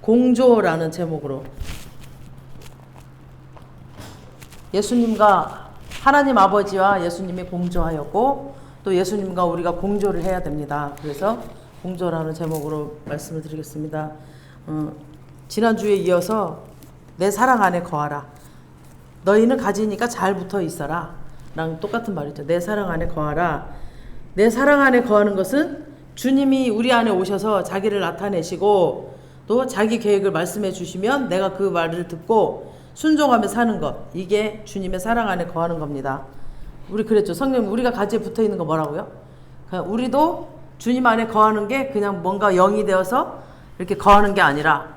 공조라는 제목으로 예수님과 하나님 아버지와 예수님이 공조하였고 또 예수님과 우리가 공조를 해야 됩니다. 그래서 공조라는 제목으로 말씀을 드리겠습니다. 지난주에 이어서 내 사랑 안에 거하라. 너희는 가지니까 잘 붙어 있어라. 랑 똑같은 말이죠. 내 사랑 안에 거하라. 내 사랑 안에 거하는 것은 주님이 우리 안에 오셔서 자기를 나타내시고 또 자기 계획을 말씀해 주시면 내가 그 말을 듣고 순종하며 사는 것. 이게 주님의 사랑 안에 거하는 겁니다. 우리 그랬죠. 성령 우리가 가지에 붙어 있는 거 뭐라고요? 우리도 주님 안에 거하는 게 그냥 뭔가 영이 되어서 이렇게 거하는 게 아니라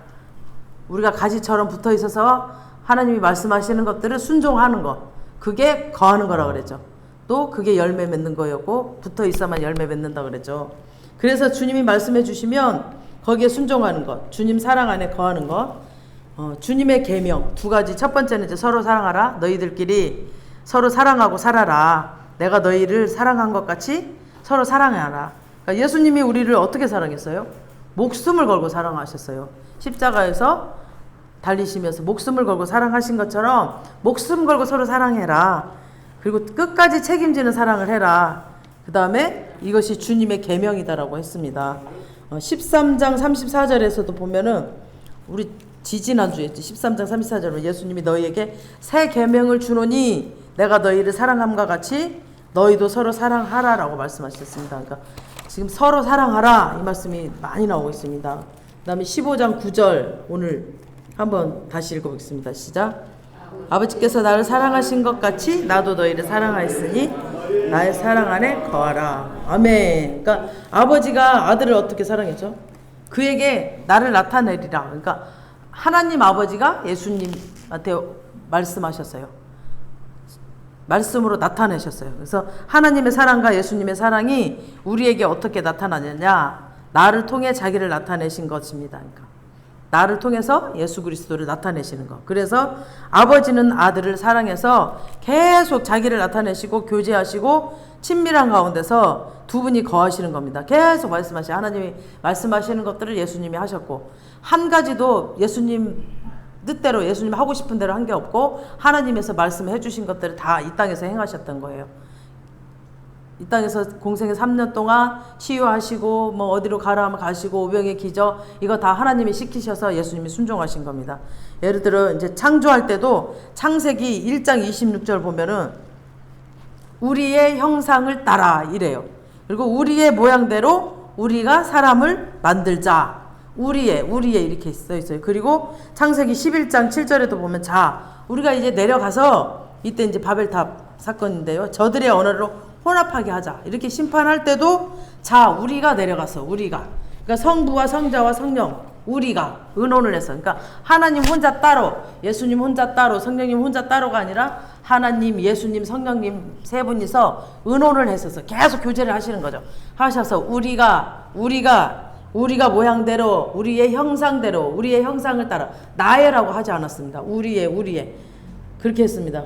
우리가 가지처럼 붙어 있어서 하나님이 말씀하시는 것들을 순종하는 것. 그게 거하는 거라고 그랬죠. 또 그게 열매 맺는 거였고 붙어 있어만 열매 맺는다 그랬죠. 그래서 주님이 말씀해 주시면 거기에 순종하는 것. 주님 사랑 안에 거하는 것. 주님의 계명 두 가지. 첫 번째는 이제 서로 사랑하라. 너희들끼리 서로 사랑하고 살아라. 내가 너희를 사랑한 것 같이 서로 사랑하라. 그러니까 예수님이 우리를 어떻게 사랑했어요? 목숨을 걸고 사랑하셨어요. 십자가에서 달리시면서 목숨을 걸고 사랑하신 것처럼 목숨 걸고 서로 사랑해라. 그리고 끝까지 책임지는 사랑을 해라. 그 다음에 이것이 주님의 계명이다라고 했습니다. 13장 34절에서도 보면은 우리 지지난주에 13장 34절로 예수님이 너희에게 새 계명을 주노니 내가 너희를 사랑함과 같이 너희도 서로 사랑하라라고 말씀하셨습니다. 그러니까 지금 서로 사랑하라 이 말씀이 많이 나오고 있습니다. 그 다음에 15장 9절 오늘 한번 다시 읽어보겠습니다. 시작. 아버지께서 나를 사랑하신 것 같이 나도 너희를 사랑하였으니 나의 사랑 안에 거하라. 아멘. 그러니까 아버지가 아들을 어떻게 사랑했죠? 그에게 나를 나타내리라. 그러니까 하나님 아버지가 예수님한테 말씀하셨어요. 말씀으로 나타내셨어요. 그래서 하나님의 사랑과 예수님의 사랑이 우리에게 어떻게 나타나느냐? 나를 통해 자기를 나타내신 것입니다. 그러니까 나를 통해서 예수 그리스도를 나타내시는 것. 그래서 아버지는 아들을 사랑해서 계속 자기를 나타내시고 교제하시고 친밀한 가운데서 두 분이 거하시는 겁니다. 계속 하나님이 말씀하시는 것들을 예수님이 하셨고 한 가지도 예수님 뜻대로 예수님 하고 싶은 대로 한 게 없고 하나님에서 말씀해 주신 것들을 다 이 땅에서 행하셨던 거예요. 이 땅에서 공생의 3년 동안 치유하시고 뭐 어디로 가라 하면 가시고 오병의 기적 이거 다 하나님이 시키셔서 예수님이 순종하신 겁니다. 예를 들어 이제 창조할 때도 창세기 1장 26절 보면은 우리의 형상을 따라 이래요. 그리고 우리의 모양대로 우리가 사람을 만들자. 우리의 이렇게 써 있어요. 그리고 창세기 11장 7절에도 보면 자 우리가 이제 내려가서 이때 이제 바벨탑 사건인데요. 저들의 언어로 혼합하게 하자. 이렇게 심판할 때도 자 우리가 내려가서 우리가 그러니까 성부와 성자와 성령 우리가 의논을 해서 그러니까 하나님 혼자 따로 예수님 혼자 따로 성령님 혼자 따로가 아니라 하나님 예수님 성령님 세 분이서 의논을 했어서 계속 교제를 하시는 거죠. 하셔서 우리가 모양대로 우리의 형상대로 우리의 형상을 따라 나의라고 하지 않았습니다. 우리의 그렇게 했습니다.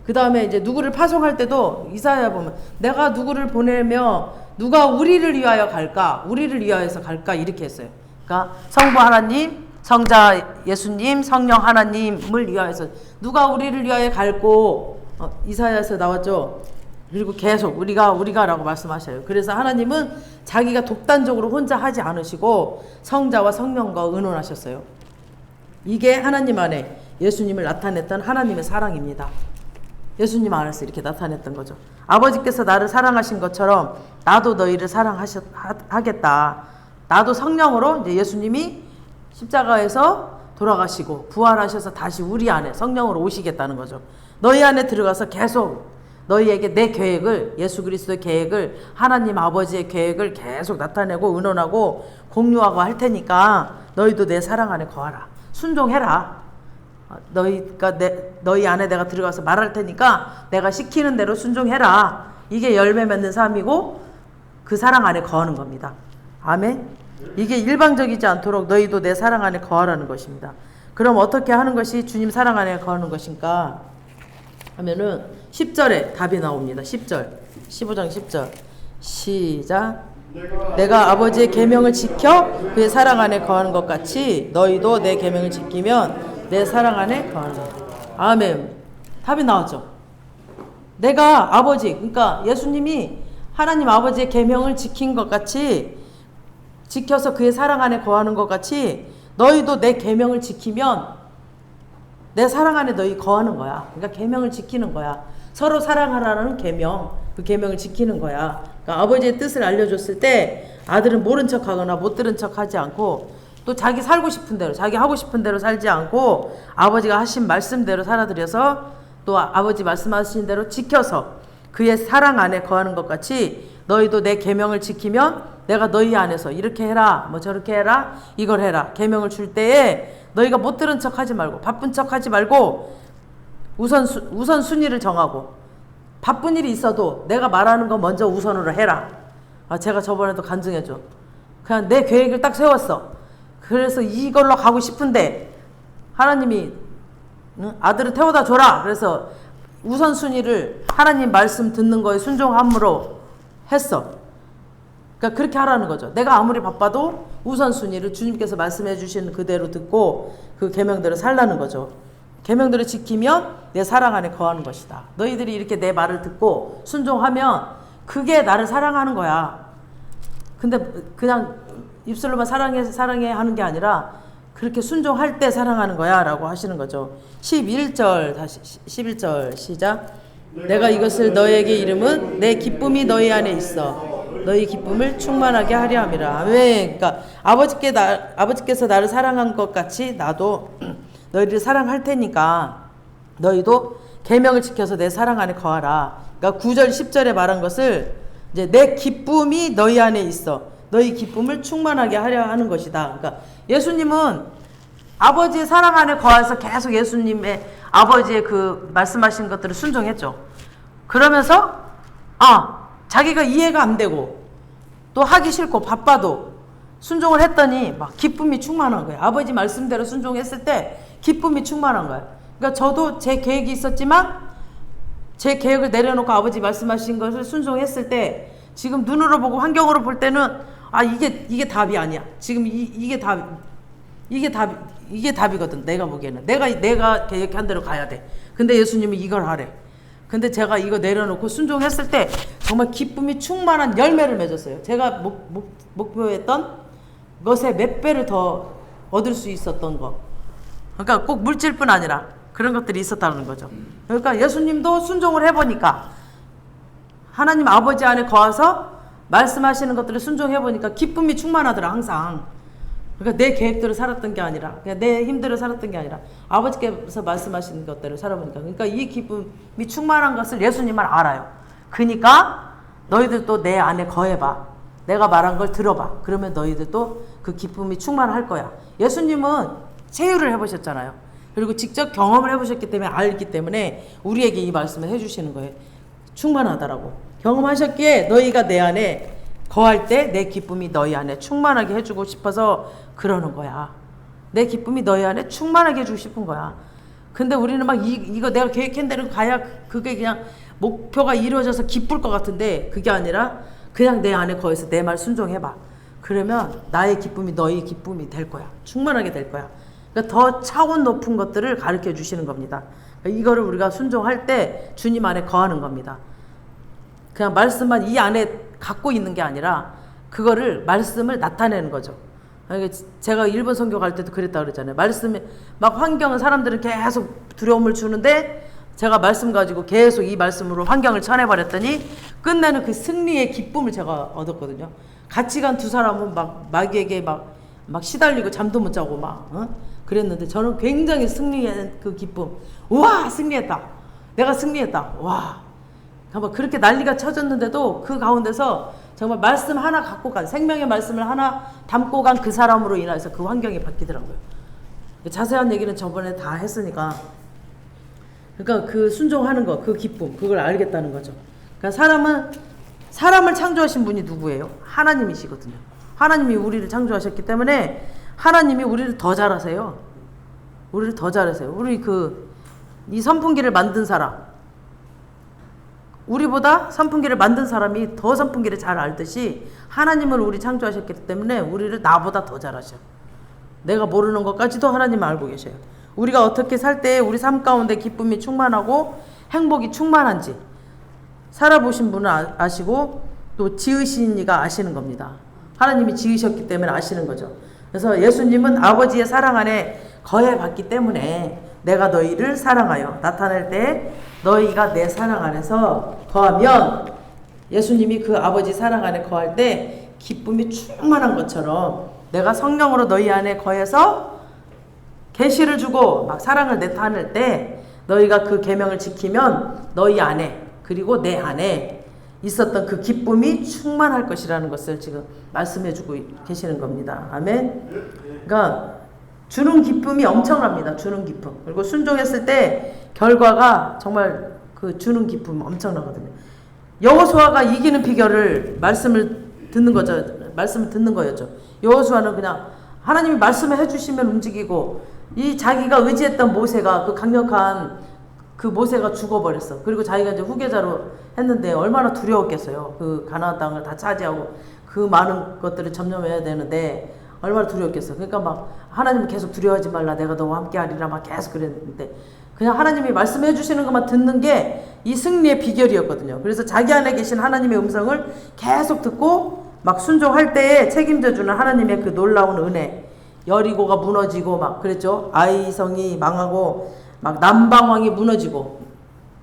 그 다음에 이제 누구를 파송할 때도 이사야 보면 내가 누구를 보내며 누가 우리를 위하여 갈까 우리를 위하여서 갈까 이렇게 했어요. 그러니까 성부 하나님 성자 예수님 성령 하나님을 위하여서 누가 우리를 위하여 갈고 이사야에서 나왔죠. 그리고 계속 우리가라고 말씀하셔요. 그래서 하나님은 자기가 독단적으로 혼자 하지 않으시고 성자와 성령과 의논하셨어요. 이게 하나님 안에 예수님을 나타냈던 하나님의 사랑입니다. 예수님 안에서 이렇게 나타냈던 거죠. 아버지께서 나를 사랑하신 것처럼 나도 너희를 사랑하겠다. 나도 성령으로 이제 예수님이 십자가에서 돌아가시고 부활하셔서 다시 우리 안에 성령으로 오시겠다는 거죠. 너희 안에 들어가서 계속 너희에게 내 계획을 예수 그리스도의 계획을 하나님 아버지의 계획을 계속 나타내고 의논하고 공유하고 할 테니까 너희도 내 사랑 안에 거하라. 순종해라. 너희 안에 내가 들어가서 말할 테니까 내가 시키는 대로 순종해라. 이게 열매 맺는 삶이고 그 사랑 안에 거하는 겁니다. 아멘. 이게 일방적이지 않도록 너희도 내 사랑 안에 거하라는 것입니다. 그럼 어떻게 하는 것이 주님 사랑 안에 거하는 것인가 하면은 10절에 답이 나옵니다. 10절 15장 10절 시작. 내가 아버지의 계명을 지켜 그의 사랑 안에 거하는 것 같이 너희도 내 계명을 지키면 내 사랑 안에 거하는 것. 아멘. 답이 나왔죠. 내가 아버지, 그러니까 예수님이 하나님 아버지의 계명을 지킨 것 같이, 지켜서 그의 사랑 안에 거하는 것 같이 너희도 내 계명을 지키면 내 사랑 안에 너희 거하는 거야. 그러니까 계명을 지키는 거야. 서로 사랑하라는 계명, 그 계명을 지키는 거야. 그러니까 아버지의 뜻을 알려줬을 때 아들은 모른 척하거나 못 들은 척하지 않고, 또 자기 살고 싶은 대로, 자기 하고 싶은 대로 살지 않고 아버지가 하신 말씀대로 살아들여서 또 아버지 말씀하신 대로 지켜서 그의 사랑 안에 거하는 것 같이 너희도 내 계명을 지키면 내가 너희 안에서 이렇게 해라, 뭐 저렇게 해라, 이걸 해라, 계명을 줄 때에 너희가 못 들은 척하지 말고 바쁜 척하지 말고 우선 순위를 정하고, 바쁜 일이 있어도 내가 말하는 거 먼저 우선으로 해라. 제가 저번에도 간증했죠. 그냥 내 계획을 딱 세웠어. 그래서 이걸로 가고 싶은데 하나님이 아들을 태워다 줘라. 그래서 우선순위를 하나님 말씀 듣는 거에 순종함으로 했어. 그러니까 그렇게 하라는 거죠. 내가 아무리 바빠도 우선순위를 주님께서 말씀해 주신 그대로 듣고 그 계명대로 살라는 거죠. 계명대로 지키면 내 사랑 안에 거하는 것이다. 너희들이 이렇게 내 말을 듣고 순종하면 그게 나를 사랑하는 거야. 근데 그냥 입술로만 사랑해 하는 게 아니라 그렇게 순종할 때 사랑하는 거야 라고 하시는 거죠. 11절 다시 11절 시작. 내가 이것을 너희에게 이름은 내 기쁨이 너희 안에 있어 너희 기쁨을 충만하게 하려 함이라. 아멘. 그러니까 아버지께서 나를 사랑한 것 같이 나도 너희를 사랑할 테니까 너희도 계명을 지켜서 내 사랑 안에 거하라. 그러니까 9절 10절에 말한 것을 이제 내 기쁨이 너희 안에 있어 너희 기쁨을 충만하게 하려 하는 것이다. 그러니까 예수님은 아버지의 사랑 안에 거해서 계속 예수님의 아버지의 그 말씀하신 것들을 순종했죠. 그러면서 자기가 이해가 안 되고 또 하기 싫고 바빠도 순종을 했더니 막 기쁨이 충만한 거예요. 아버지 말씀대로 순종했을 때 기쁨이 충만한 거예요. 그러니까 저도 제 계획이 있었지만 제 계획을 내려놓고 아버지 말씀하신 것을 순종했을 때 지금 눈으로 보고 환경으로 볼 때는 이게 답이 아니야. 지금 이게 답이거든. 내가 보기에는 내가 계획한 대로 가야 돼. 근데 예수님이 이걸 하래. 근데 제가 이거 내려놓고 순종했을 때 정말 기쁨이 충만한 열매를 맺었어요. 제가 목표했던 것에 몇 배를 더 얻을 수 있었던 거. 그러니까 꼭 물질뿐 아니라 그런 것들이 있었다는 거죠. 그러니까 예수님도 순종을 해보니까 하나님 아버지 안에 거해서 말씀하시는 것들을 순종해보니까 기쁨이 충만하더라. 항상. 그러니까 내 계획대로 살았던 게 아니라, 그냥 내 힘대로 살았던 게 아니라 아버지께서 말씀하시는 것대로 살아보니까, 그러니까 이 기쁨이 충만한 것을 예수님은 알아요. 그러니까 너희들도 내 안에 거해봐. 내가 말한 걸 들어봐. 그러면 너희들도 그 기쁨이 충만할 거야. 예수님은 체유를 해보셨잖아요. 그리고 직접 경험을 해보셨기 때문에 알기 때문에 우리에게 이 말씀을 해주시는 거예요. 충만하다라고. 경험하셨기에 너희가 내 안에 거할 때 내 기쁨이 너희 안에 충만하게 해주고 싶어서 그러는 거야. 내 기쁨이 너희 안에 충만하게 해주고 싶은 거야. 근데 우리는 막 이거 내가 계획한 대로 가야 그게 그냥 목표가 이루어져서 기쁠 것 같은데 그게 아니라 그냥 내 안에 거해서 내 말 순종해봐. 그러면 나의 기쁨이 너희 기쁨이 될 거야. 충만하게 될 거야. 그러니까 더 차원 높은 것들을 가르쳐 주시는 겁니다. 그러니까 이거를 우리가 순종할 때 주님 안에 거하는 겁니다. 그냥 말씀만 이 안에 갖고 있는 게 아니라 그거를 말씀을 나타내는 거죠. 그러니까 제가 일본 선교 갈 때도 그랬다 그랬잖아요. 말씀이 막 환경은 사람들은 계속 두려움을 주는데 제가 말씀 가지고 계속 이 말씀으로 환경을 쳐내버렸더니 끝내는 그 승리의 기쁨을 제가 얻었거든요. 같이 간 두 사람은 막 마귀에게 막 시달리고 잠도 못 자고 그랬는데 저는 굉장히 승리의 그 기쁨. 우와, 승리했다. 내가 승리했다. 와. 그렇게 난리가 쳐졌는데도 그 가운데서 정말 말씀 하나 갖고 간, 생명의 말씀을 하나 담고 간 그 사람으로 인해서 그 환경이 바뀌더라고요. 자세한 얘기는 저번에 다 했으니까. 그러니까 그 순종하는 거, 그 기쁨, 그걸 알겠다는 거죠. 그러니까 사람을 창조하신 분이 누구예요? 하나님이시거든요. 하나님이 우리를 창조하셨기 때문에 하나님이 우리를 더 잘하세요. 우리를 더 잘하세요. 우리 이 선풍기를 만든 사람, 우리보다 선풍기를 만든 사람이 더 선풍기를 잘 알듯이 하나님을 우리 창조하셨기 때문에 우리를 나보다 더 잘 아셔. 내가 모르는 것까지도 하나님 알고 계셔요. 우리가 어떻게 살 때 우리 삶 가운데 기쁨이 충만하고 행복이 충만한지 살아보신 분은 아시고 또 지으신 이가 아시는 겁니다. 하나님이 지으셨기 때문에 아시는 거죠. 그래서 예수님은 아버지의 사랑 안에 거해봤기 때문에 내가 너희를 사랑하여 나타낼 때 너희가 내 사랑 안에서 거하면 예수님이 그 아버지 사랑 안에 거할 때 기쁨이 충만한 것처럼 내가 성령으로 너희 안에 거해서 계시를 주고 막 사랑을 나타낼 때 너희가 그 계명을 지키면 너희 안에 그리고 내 안에 있었던 그 기쁨이 충만할 것이라는 것을 지금 말씀해 주고 계시는 겁니다. 아멘. 그러니까 주는 기쁨이 엄청납니다. 주는 기쁨. 그리고 순종했을 때 결과가 정말 그 주는 기쁨 엄청나거든요. 여호수아가 이기는 비결을 말씀을 듣는 거였죠. 여호수아는 그냥 하나님이 말씀을 해주시면 움직이고 이 자기가 의지했던 모세가 그 강력한 그 모세가 죽어버렸어. 그리고 자기가 이제 후계자로 했는데 얼마나 두려웠겠어요. 그 가나안 땅을 다 차지하고 그 많은 것들을 점령해야 되는데 얼마나 두려웠겠어. 그러니까 막 하나님 계속 두려워하지 말라. 내가 너와 함께 하리라. 막 계속 그랬는데 그냥 하나님이 말씀해 주시는 것만 듣는 게 이 승리의 비결이었거든요. 그래서 자기 안에 계신 하나님의 음성을 계속 듣고 막 순종할 때에 책임져 주는 하나님의 그 놀라운 은혜. 여리고가 무너지고 막 그랬죠. 아이성이 망하고 막 남방왕이 무너지고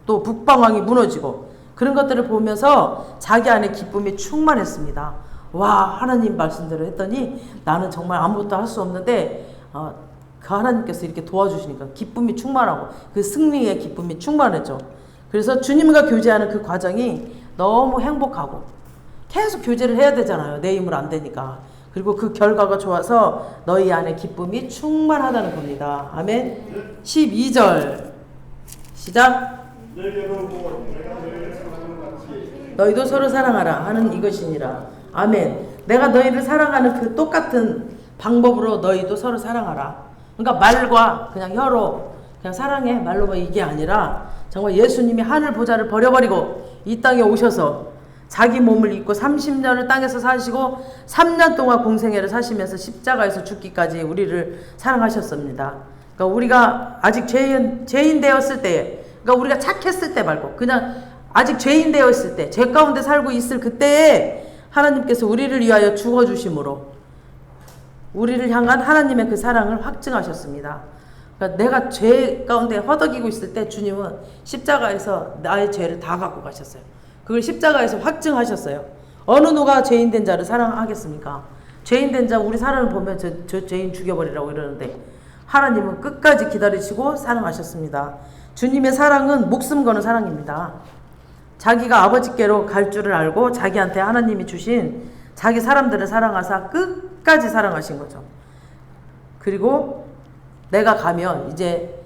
또 북방왕이 무너지고 그런 것들을 보면서 자기 안에 기쁨이 충만했습니다. 와, 하나님 말씀대로 했더니 나는 정말 아무것도 할 수 없는데 그 하나님께서 이렇게 도와주시니까 기쁨이 충만하고 그 승리의 기쁨이 충만했죠. 그래서 주님과 교제하는 그 과정이 너무 행복하고 계속 교제를 해야 되잖아요. 내 힘으로 안 되니까. 그리고 그 결과가 좋아서 너희 안에 기쁨이 충만하다는 겁니다. 아멘. 12절 시작. 너희도 서로 사랑하라 하는 이것이니라. 아멘. 내가 너희를 사랑하는 그 똑같은 방법으로 너희도 서로 사랑하라. 그러니까 말과 그냥 혀로 그냥 사랑해 말로 이게 아니라 정말 예수님이 하늘 보좌를 버려버리고 이 땅에 오셔서 자기 몸을 입고 30년을 땅에서 사시고 3년 동안 공생애를 사시면서 십자가에서 죽기까지 우리를 사랑하셨습니다. 그러니까 우리가 아직 죄인 되었을 때, 그러니까 우리가 착했을 때 말고 그냥 아직 죄인 되었을 때, 죄 가운데 살고 있을 그때에 하나님께서 우리를 위하여 죽어주심으로 우리를 향한 하나님의 그 사랑을 확증하셨습니다. 그러니까 내가 죄 가운데 허덕이고 있을 때 주님은 십자가에서 나의 죄를 다 갖고 가셨어요. 그걸 십자가에서 확증하셨어요. 어느 누가 죄인 된 자를 사랑하겠습니까? 죄인 된 자 우리 사람을 보면 저 죄인 죽여버리라고 이러는데 하나님은 끝까지 기다리시고 사랑하셨습니다. 주님의 사랑은 목숨 거는 사랑입니다. 자기가 아버지께로 갈 줄을 알고 자기한테 하나님이 주신 자기 사람들을 사랑하사 끝까지 사랑하신 거죠. 그리고 내가 가면 이제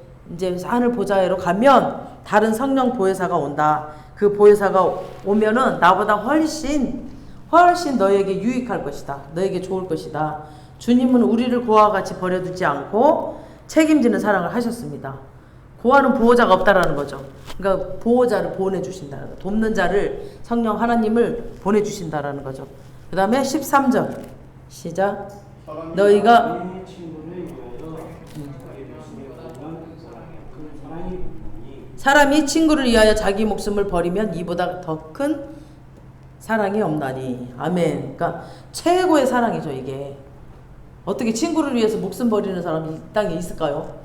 하늘 보좌로 가면 다른 성령 보혜사가 온다. 그 보혜사가 오면은 나보다 훨씬 너에게 유익할 것이다. 너에게 좋을 것이다. 주님은 우리를 고아와 같이 버려두지 않고 책임지는 사랑을 하셨습니다. 고아는 보호자가 없다라는 거죠. 그러니까 보호자를 보내주신다는 거. 돕는 자를 성령 하나님을 보내주신다라는 거죠. 그 다음에 13절 시작. 너희가 사람이 친구를 위하여 자기 목숨을 버리면 이보다 더 큰 사랑이 없나니. 아멘. 그러니까 최고의 사랑이죠 이게. 어떻게 친구를 위해서 목숨 버리는 사람이 이 땅에 있을까요?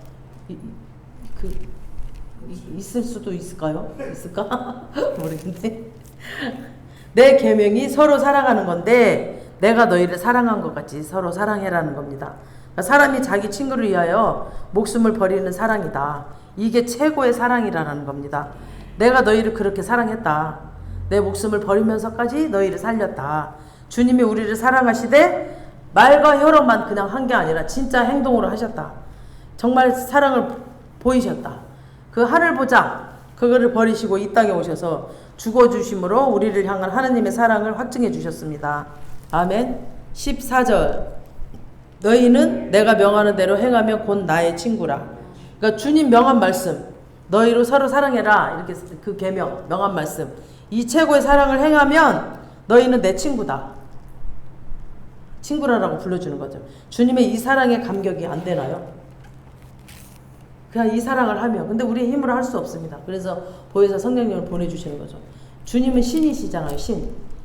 있을 수도 있을까요? 있을까? 모르겠네. 내 계명이 서로 사랑하는 건데 내가 너희를 사랑한 것 같이 서로 사랑해라는 겁니다. 그러니까 사람이 자기 친구를 위하여 목숨을 버리는 사랑이다. 이게 최고의 사랑이라는 겁니다. 내가 너희를 그렇게 사랑했다. 내 목숨을 버리면서까지 너희를 살렸다. 주님이 우리를 사랑하시되 말과 혀로만 그냥 한 게 아니라 진짜 행동으로 하셨다. 정말 사랑을 보이셨다. 그 하늘 보자 그거를 버리시고 이 땅에 오셔서 죽어주심으로 우리를 향한 하나님의 사랑을 확증해 주셨습니다. 아멘. 14절 너희는 내가 명하는 대로 행하면 곧 나의 친구라. 그러니까 주님 명한 말씀 너희로 서로 사랑해라 이렇게 그 계명 명한 말씀 이 최고의 사랑을 행하면 너희는 내 친구다. 친구라고 불러주는 거죠. 주님의 이 사랑에 감격이 안 되나요? 그냥 이 사랑을 하며. 근데 우리 힘으로 할 수 없습니다. 그래서 보혜사 성령님을 보내주시는 거죠. 주님은 신이시잖아요.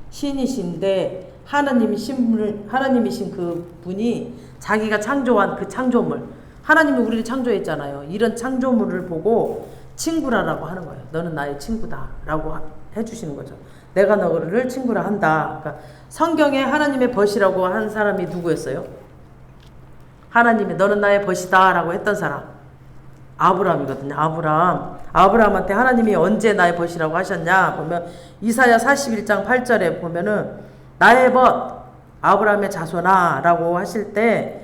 신이신데 하나님이신 그 분이 자기가 창조한 그 창조물, 하나님이 우리를 창조했잖아요. 이런 창조물을 보고 친구라라고 하는 거예요. 너는 나의 친구다 라고 해주시는 거죠. 내가 너를 친구라 한다. 그러니까 성경에 하나님의 벗이라고 한 사람이 누구였어요? 하나님이 너는 나의 벗이다 라고 했던 사람 아브라함이거든요. 아브라함한테 하나님이 언제 나의 벗이라고 하셨냐 보면 이사야 41장 8절에 보면은 나의 벗 아브라함의 자손아 라고 하실 때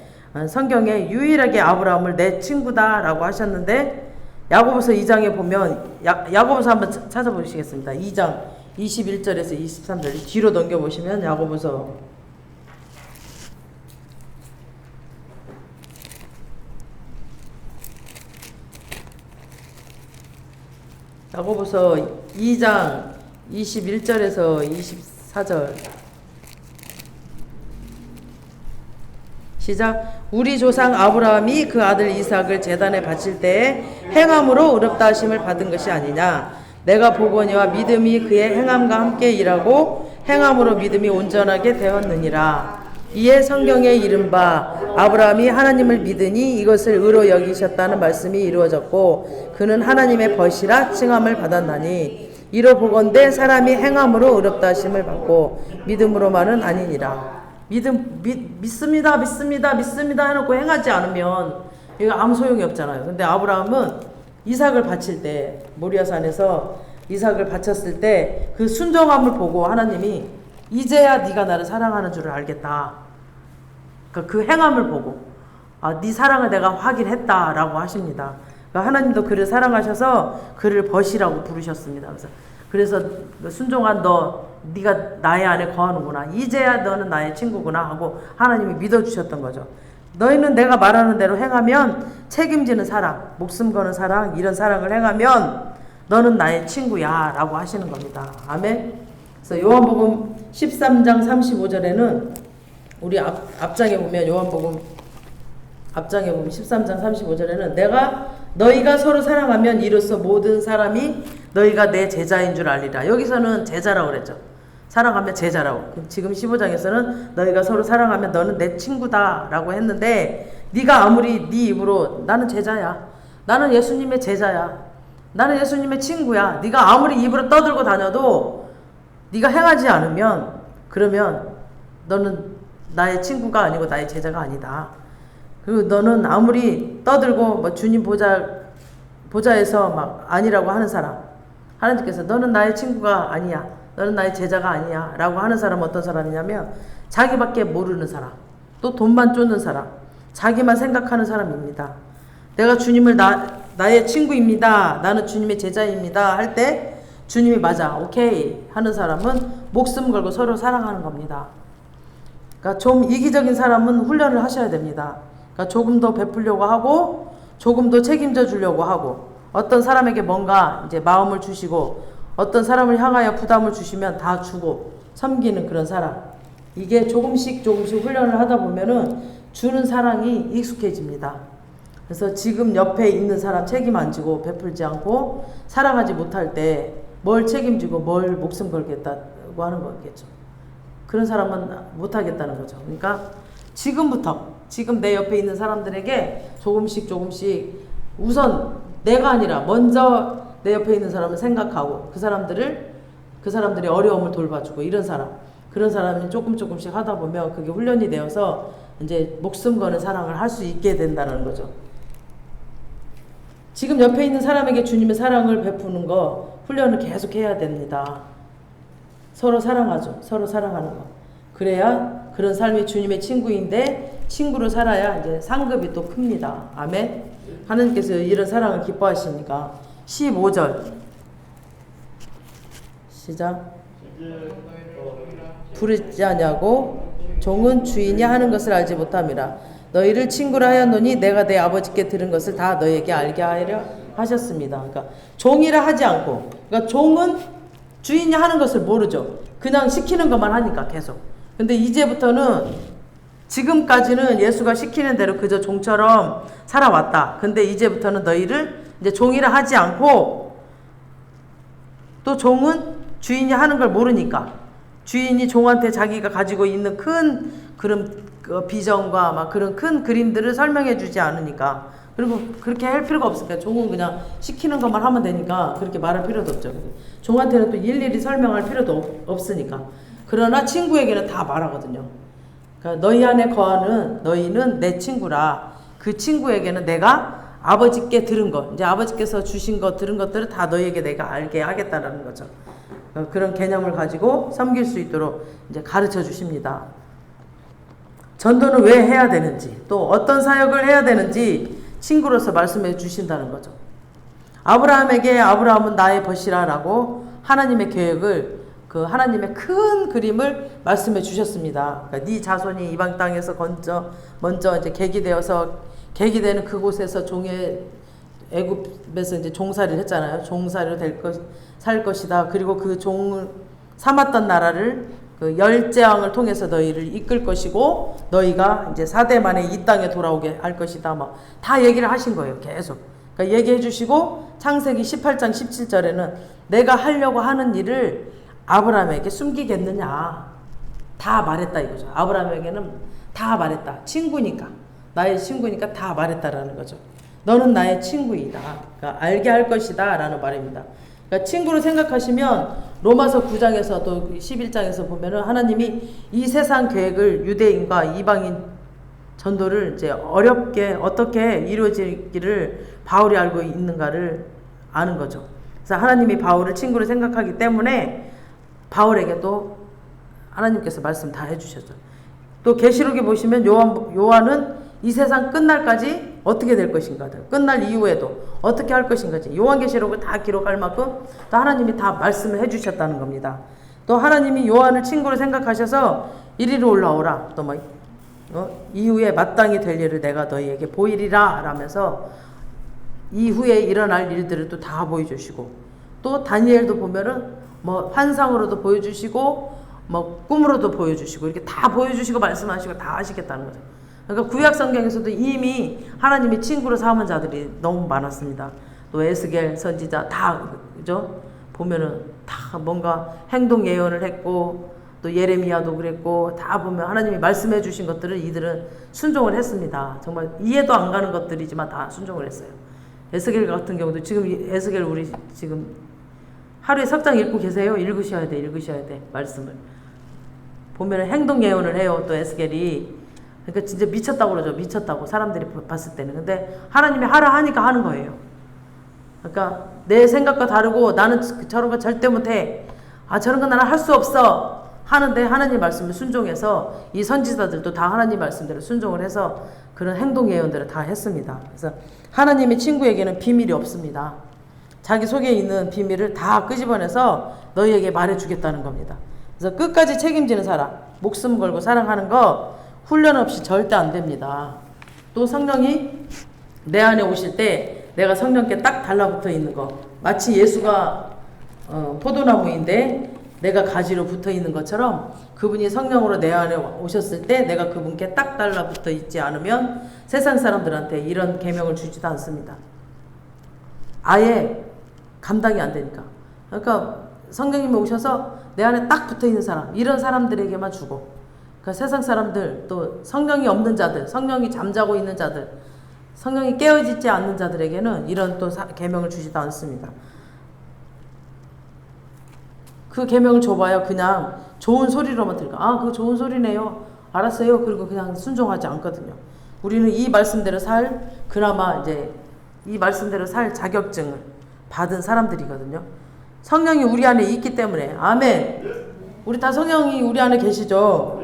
성경에 유일하게 아브라함을 내 친구다 라고 하셨는데 야고보서 2장에 보면 야고보서 한번 찾아보시겠습니다. 2장 21절에서 23절 뒤로 넘겨보시면 야고보서 2장 21절에서 24절 시작. 우리 조상 아브라함이 그 아들 이삭을 제단에 바칠 때에 행함으로 의롭다 하심을 받은 것이 아니냐. 내가 보거니와 믿음이 그의 행함과 함께 일하고 행함으로 믿음이 온전하게 되었느니라. 이에 성경에 이른바 아브라함이 하나님을 믿으니 이것을 의로 여기셨다는 말씀이 이루어졌고 그는 하나님의 벗이라 칭함을 받았나니 이로 보건대 사람이 행함으로 의롭다 하심을 받고 믿음으로만은 아니니라. 믿습니다 해놓고 행하지 않으면 이거 아무 소용이 없잖아요. 근데 아브라함은 이삭을 바칠 때 모리아산에서 이삭을 바쳤을 때 그 순종함을 보고 하나님이 이제야 네가 나를 사랑하는 줄을 알겠다. 그러니까 그 행함을 보고 네 사랑을 내가 확인했다라고 하십니다. 그러니까 하나님도 그를 사랑하셔서 그를 벗이라고 부르셨습니다. 그래서 순종한 네가 나의 안에 거하는구나. 이제야 너는 나의 친구구나 하고 하나님이 믿어주셨던 거죠. 너희는 내가 말하는 대로 행하면 책임지는 사랑, 목숨 거는 사랑, 이런 사랑을 행하면 너는 나의 친구야 라고 하시는 겁니다. 아멘. 그래서 요한복음 13장 35절에는 우리 앞장에 보면 요한복음 앞장에 보면 13장 35절에는 너희가 서로 사랑하면 이로써 모든 사람이 너희가 내 제자인 줄 알리라. 여기서는 제자라고 그랬죠. 사랑하면 제자라고. 지금 15장에서는 너희가 서로 사랑하면 너는 내 친구다 라고 했는데 네가 아무리 네 입으로 나는 제자야, 나는 예수님의 제자야, 나는 예수님의 친구야, 네가 아무리 입으로 떠들고 다녀도 네가 행하지 않으면 그러면 너는 나의 친구가 아니고 나의 제자가 아니다. 그리고 너는 아무리 떠들고 주님 보좌에서 막 아니라고 하는 사람, 하나님께서 너는 나의 친구가 아니야, 너는 나의 제자가 아니야 라고 하는 사람은 어떤 사람이냐면 자기밖에 모르는 사람, 또 돈만 쫓는 사람, 자기만 생각하는 사람입니다. 내가 주님을 나의 친구입니다, 나는 주님의 제자입니다 할 때 주님이 맞아, 오케이 하는 사람은 목숨 걸고 서로 사랑하는 겁니다. 그러니까 좀 이기적인 사람은 훈련을 하셔야 됩니다. 그러니까 조금 더 베풀려고 하고 조금 더 책임져 주려고 하고 어떤 사람에게 뭔가 이제 마음을 주시고 어떤 사람을 향하여 부담을 주시면 다 주고 섬기는 그런 사람, 이게 조금씩 훈련을 하다 보면은 주는 사랑이 익숙해집니다. 그래서 지금 옆에 있는 사람 책임 안 지고 베풀지 않고 사랑하지 못할 때 뭘 책임지고 뭘 목숨 걸겠다고 하는 거겠죠. 그런 사람은 못하겠다는 거죠. 그러니까 지금 내 옆에 있는 사람들에게 조금씩 우선 내가 아니라 먼저 내 옆에 있는 사람을 생각하고 그 사람들의 어려움을 돌봐주고 그런 사람이 조금씩 하다 보면 그게 훈련이 되어서 이제 목숨 거는 사랑을 할 수 있게 된다는 거죠. 지금 옆에 있는 사람에게 주님의 사랑을 베푸는 거 훈련을 계속 해야 됩니다. 서로 사랑하죠. 서로 사랑하는 거. 그래야 그런 삶이 주님의 친구인데 친구로 살아야 이제 상급이 또 큽니다. 아멘. 하나님께서 이런 사랑을 기뻐하시니까 15절 시작. 부르지 아니하고 종은 주인이 하는 것을 알지 못함이라. 너희를 친구라 하였노니 내가 내 아버지께 들은 것을 다 너희에게 알게 하려 하셨습니다. 그러니까 종이라 하지 않고, 그러니까 종은 주인이 하는 것을 모르죠. 그냥 시키는 것만 하니까 계속. 근데 이제부터는 지금까지는 예수가 시키는 대로 그저 종처럼 살아왔다. 근데 이제부터는 너희를 이제 종이라 하지 않고, 또 종은 주인이 하는 걸 모르니까 주인이 종한테 자기가 가지고 있는 큰 그런 비전과 막 그런 큰 그림들을 설명해 주지 않으니까, 그리고 그렇게 할 필요가 없으니까 종은 그냥 시키는 것만 하면 되니까 그렇게 말할 필요도 없죠. 종한테는 또 일일이 설명할 필요도 없으니까. 그러나 친구에게는 다 말하거든요. 그러니까 너희 안에 거하는 너희는 내 친구라. 그 친구에게는 내가 아버지께 들은 것, 이제 아버지께서 주신 것, 들은 것들을 다 너희에게 내가 알게 하겠다라는 거죠. 그런 개념을 가지고 섬길 수 있도록 이제 가르쳐 주십니다. 전도는 왜 해야 되는지, 또 어떤 사역을 해야 되는지 친구로서 말씀해 주신다는 거죠. 아브라함에게 아브라함은 나의 벗이라라고 하나님의 계획을, 그 하나님의 큰 그림을 말씀해 주셨습니다. 그러니까 네 자손이 이방 땅에서 먼저 이제 계기되는 그곳에서 종의 애굽에서 이제 종살이를 했잖아요. 종살이로 살 것이다. 그리고 그 종을 삼았던 나라를 그 열재왕을 통해서 너희를 이끌 것이고, 너희가 이제 4대 만에 이 땅에 돌아오게 할 것이다. 막 다 얘기를 하신 거예요. 계속. 그러니까 얘기해 주시고, 창세기 18장 17절에는 내가 하려고 하는 일을 아브라함에게 숨기겠느냐. 다 말했다 이거죠. 아브라함에게는 다 말했다. 친구니까. 나의 친구니까 다 말했다라는 거죠. 너는 나의 친구이다. 그러니까 알게 할 것이다 라는 말입니다. 그러니까 친구로 생각하시면 로마서 9장에서 또 11장에서 보면은 하나님이 이 세상 계획을 유대인과 이방인 전도를 이제 어렵게 어떻게 이루어지기를 바울이 알고 있는가를 아는 거죠. 그래서 하나님이 바울을 친구로 생각하기 때문에 바울에게 또 하나님께서 말씀 다 해주셨죠. 또 계시록에 보시면 요한은 이 세상 끝날까지 어떻게 될 것인가, 끝날 이후에도 어떻게 할 것인가, 요한계시록을 다 기록할 만큼 또 하나님이 다 말씀을 해주셨다는 겁니다. 또 하나님이 요한을 친구로 생각하셔서 이리로 올라오라, 또 이후에 마땅히 될 일을 내가 너희에게 보이리라 라면서 이후에 일어날 일들을 또 다 보여주시고, 또 다니엘도 보면은 환상으로도 보여주시고 꿈으로도 보여주시고 이렇게 다 보여주시고 말씀하시고 다 하시겠다는 거죠. 그러니까 구약 성경에서도 이미 하나님이 친구로 삼은 자들이 너무 많았습니다. 또 에스겔 선지자 다 그죠? 보면은 다 뭔가 행동 예언을 했고, 또 예레미야도 그랬고, 다 보면 하나님이 말씀해 주신 것들을 이들은 순종을 했습니다. 정말 이해도 안 가는 것들이지만 다 순종을 했어요. 에스겔 같은 경우도 지금 에스겔 우리 지금 하루에 석장 읽고 계세요? 읽으셔야 돼 말씀을. 보면은 행동 예언을 해요. 또 에스겔이. 그러니까 진짜 미쳤다고 그러죠. 미쳤다고 사람들이 봤을 때는. 근데 하나님이 하라 하니까 하는 거예요. 그러니까 내 생각과 다르고 나는 저런 거 절대 못해. 저런 거 나는 할 수 없어. 하는데 하나님 말씀을 순종해서 이 선지자들도 다 하나님 말씀대로 순종을 해서 그런 행동 예언들을 다 했습니다. 그래서 하나님의 친구에게는 비밀이 없습니다. 자기 속에 있는 비밀을 다 끄집어내서 너희에게 말해주겠다는 겁니다. 그래서 끝까지 책임지는 사람, 목숨 걸고 사랑하는 거 훈련 없이 절대 안 됩니다. 또 성령이 내 안에 오실 때 내가 성령께 딱 달라붙어 있는 거, 마치 예수가 포도나무인데 내가 가지로 붙어 있는 것처럼 그분이 성령으로 내 안에 오셨을 때 내가 그분께 딱 달라붙어 있지 않으면 세상 사람들한테 이런 계명을 주지도 않습니다. 아예 감당이 안 되니까. 그러니까 성령님이 오셔서 내 안에 딱 붙어 있는 사람, 이런 사람들에게만 주고, 그러니까 세상 사람들, 또 성령이 없는 자들, 성령이 잠자고 있는 자들, 성령이 깨어지지 않는 자들에게는 이런 또 계명을 주지도 않습니다. 그 계명을 줘봐야 그냥 좋은 소리로만 들까. 그거 좋은 소리네요. 알았어요. 그리고 그냥 순종하지 않거든요. 우리는 이 말씀대로 그나마 이제 이 말씀대로 살 자격증을 받은 사람들이거든요. 성령이 우리 안에 있기 때문에. 아멘. 우리 다 성령이 우리 안에 계시죠.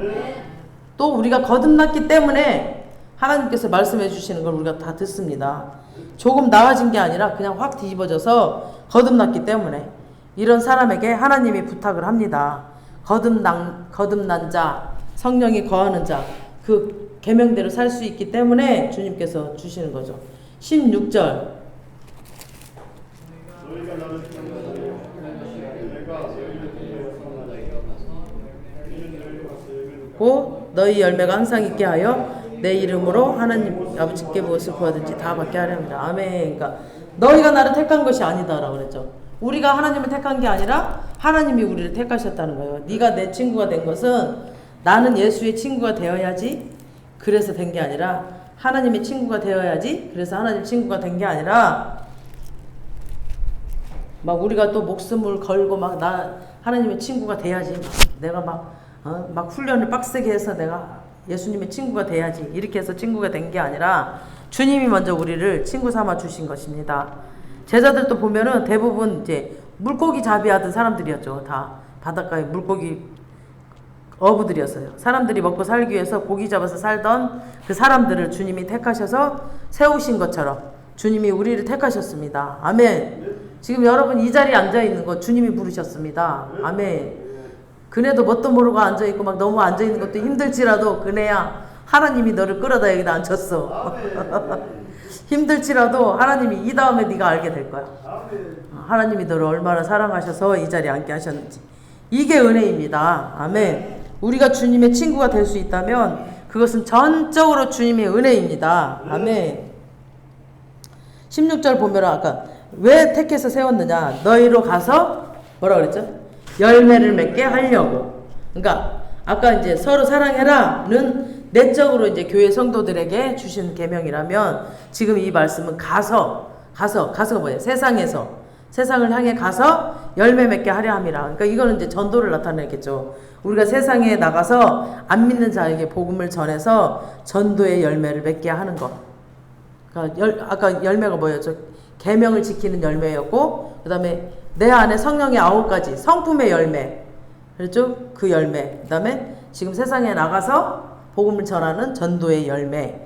또 우리가 거듭났기 때문에 하나님께서 말씀해 주시는 걸 우리가 다 듣습니다. 조금 나아진 게 아니라 그냥 확 뒤집어져서 거듭났기 때문에 이런 사람에게 하나님이 부탁을 합니다. 거듭난 자, 성령이 거하는 자, 그 계명대로 살 수 있기 때문에 주님께서 주시는 거죠. 16절. 고 너희 열매가 항상 있게 하여 내 이름으로 하나님 아버지께 무엇을 구하든지 다 받게 하려 합니다. 아멘. 그러니까 너희가 나를 택한 것이 아니다라고 그랬죠. 우리가 하나님을 택한 게 아니라 하나님이 우리를 택하셨다는 거예요. 네가 내 친구가 된 것은 나는 예수의 친구가 되어야지 그래서 된 게 아니라 하나님의 친구가 되어야지 그래서 하나님 친구가 된 게 아니라 막 우리가 또 목숨을 걸고 막 나 하나님의 친구가 돼야지 내가 막 훈련을 빡세게 해서 내가 예수님의 친구가 돼야지 이렇게 해서 친구가 된 게 아니라 주님이 먼저 우리를 친구 삼아 주신 것입니다. 제자들도 보면은 대부분 이제 물고기 잡이하던 사람들이었죠. 다 바닷가에 물고기 어부들이었어요. 사람들이 먹고 살기 위해서 고기 잡아서 살던 그 사람들을 주님이 택하셔서 세우신 것처럼 주님이 우리를 택하셨습니다. 아멘. 지금 여러분 이 자리에 앉아있는 거 주님이 부르셨습니다. 아멘. 그네도 뭣도 모르고 앉아있고 막 너무 앉아있는 것도 힘들지라도 그네야 하나님이 너를 끌어다 여기다 앉혔어. 힘들지라도 하나님이 이 다음에 네가 알게 될 거야. 하나님이 너를 얼마나 사랑하셔서 이 자리에 앉게 하셨는지. 이게 은혜입니다. 아멘. 우리가 주님의 친구가 될 수 있다면 그것은 전적으로 주님의 은혜입니다. 아멘. 16절 보면 아까 왜 택해서 세웠느냐. 너희로 가서 뭐라 그랬죠? 열매를 맺게 하려고. 그러니까 아까 이제 서로 사랑해라는 내적으로 이제 교회 성도들에게 주신 계명이라면 지금 이 말씀은 가서 뭐예요? 세상을 향해 가서 열매 맺게 하려 함이라. 그러니까 이거는 이제 전도를 나타내겠죠. 우리가 세상에 나가서 안 믿는 자에게 복음을 전해서 전도의 열매를 맺게 하는 것. 그러니까 아까 열매가 뭐였죠? 계명을 지키는 열매였고, 그 다음에 내 안에 성령의 9가지 성품의 열매, 그렇죠? 그 열매. 그 다음에 지금 세상에 나가서 복음을 전하는 전도의 열매.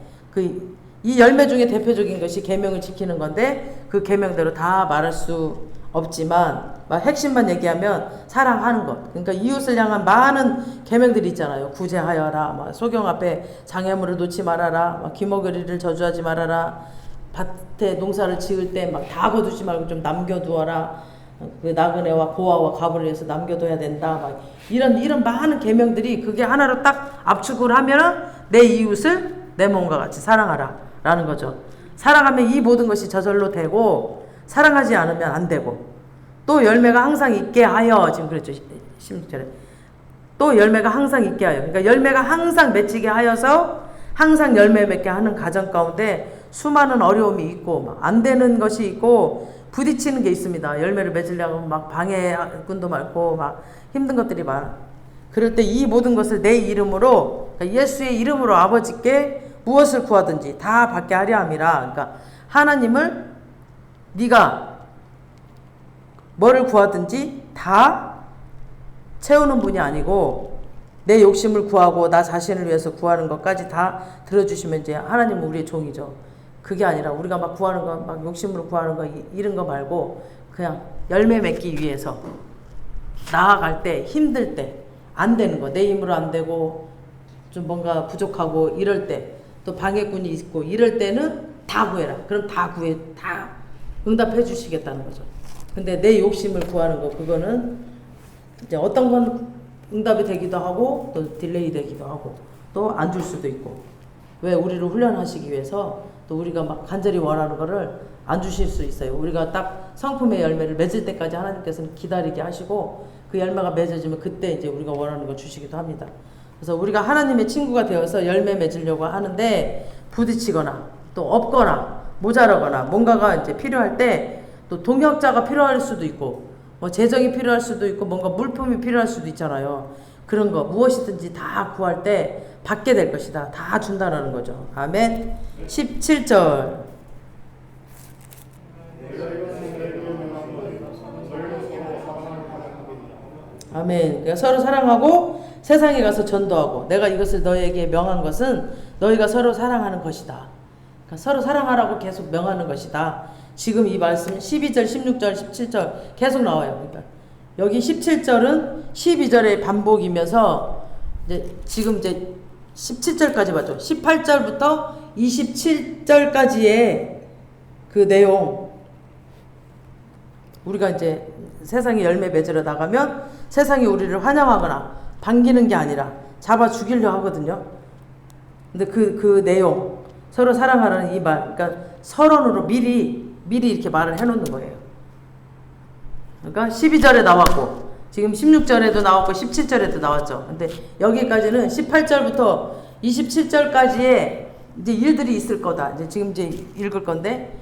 이 열매 중에 대표적인 것이 계명을 지키는 건데 그 계명대로 다 말할 수 없지만 막 핵심만 얘기하면 사랑하는 것. 그러니까 이웃을 향한 많은 계명들이 있잖아요. 구제하여라, 막 소경 앞에 장애물을 놓지 말아라, 막 기머거리를 저주하지 말아라, 밭에 농사를 지을 때 막 다 거두지 말고 좀 남겨두어라, 그 나그네와 고아와 가부를 위해서 남겨둬야 된다. 막 이런 많은 계명들이 그게 하나로 딱 압축을 하면은 내 이웃을 내 몸과 같이 사랑하라 라는 거죠. 사랑하면 이 모든 것이 저절로 되고 사랑하지 않으면 안 되고 또 열매가 항상 있게 하여 지금 그랬죠. 16절에 또 열매가 항상 있게 하여 그러니까 열매가 항상 맺히게 하여서 항상 열매 맺게 하는 가정 가운데 수많은 어려움이 있고 막 안 되는 것이 있고 부딪히는 게 있습니다. 열매를 맺으려고 막 방해꾼도 많고 막 힘든 것들이 많아. 그럴 때 이 모든 것을 내 이름으로 그러니까 예수의 이름으로 아버지께 무엇을 구하든지 다 받게 하려 함이라. 그러니까 하나님을 네가 뭐를 구하든지 다 채우는 분이 아니고 내 욕심을 구하고 나 자신을 위해서 구하는 것까지 다 들어주시면 이제 하나님은 우리의 종이죠. 그게 아니라 우리가 막 구하는 거, 막 욕심으로 구하는 거 이런 거 말고 그냥 열매 맺기 위해서 나아갈 때 힘들 때 안 되는 거 내 힘으로 안 되고 좀 뭔가 부족하고 이럴 때 또 방해꾼이 있고 이럴 때는 다 구해라. 그럼 다 응답해 주시겠다는 거죠. 근데 내 욕심을 구하는 거 그거는 이제 어떤 건 응답이 되기도 하고 또 딜레이 되기도 하고 또 안 줄 수도 있고 왜 우리를 훈련하시기 위해서 또 우리가 막 간절히 원하는 거를 안 주실 수 있어요. 우리가 딱 성품의 열매를 맺을 때까지 하나님께서는 기다리게 하시고 그 열매가 맺어지면 그때 이제 우리가 원하는 걸 주시기도 합니다. 그래서 우리가 하나님의 친구가 되어서 열매 맺으려고 하는데 부딪히거나 또 없거나 모자라거나 뭔가가 이제 필요할 때 또 동역자가 필요할 수도 있고 뭐 재정이 필요할 수도 있고 뭔가 물품이 필요할 수도 있잖아요. 그런 거 무엇이든지 다 구할 때 받게 될 것이다. 다 준다라는 거죠. 아멘. 17절 아멘. 그러니까 서로 사랑하고 세상에 가서 전도하고 내가 이것을 너희에게 명한 것은 너희가 서로 사랑하는 것이다. 그러니까 서로 사랑하라고 계속 명하는 것이다. 지금 이 말씀 12절, 16절, 17절 계속 나와요. 그러니까 여기 17절은 12절의 반복이면서 이제 지금 이제 17절까지 봤죠. 18절부터 27절까지의 그 내용 우리가 이제 세상에 열매 맺으러 나가면 세상이 우리를 환영하거나 반기는 게 아니라 잡아 죽이려 하거든요. 근데 그 내용, 서로 사랑하라는 이 말, 그러니까 서론으로 미리 이렇게 말을 해놓는 거예요. 그러니까 12절에 나왔고, 지금 16절에도 나왔고, 17절에도 나왔죠. 근데 여기까지는 18절부터 27절까지의 이제 일들이 있을 거다. 이제 읽을 건데,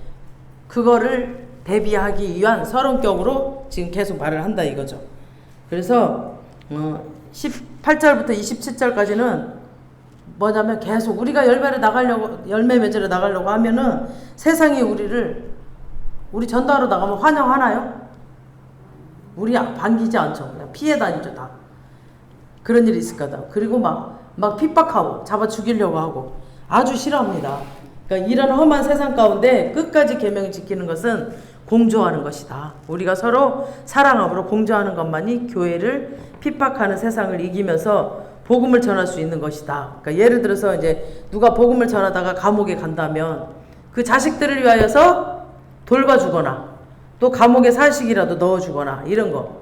그거를 대비하기 위한 서론격으로 지금 계속 말을 한다 이거죠. 그래서 18절부터 27절까지는 뭐냐면 계속 우리가 열매 맺으러 나가려고 하면은 세상이 우리 전도하러 나가면 환영하나요? 우리 반기지 않죠. 그냥 피해 다니죠, 다. 그런 일이 있을 거다. 그리고 막 핍박하고 잡아 죽이려고 하고 아주 싫어합니다. 그러니까 이런 험한 세상 가운데 끝까지 계명을 지키는 것은 공조하는 것이다. 우리가 서로 사랑함으로 공조하는 것만이 교회를 핍박하는 세상을 이기면서 복음을 전할 수 있는 것이다. 그러니까 예를 들어서 이제 누가 복음을 전하다가 감옥에 간다면 그 자식들을 위하여서 돌봐주거나 또 감옥에 살식이라도 넣어주거나 이런 거.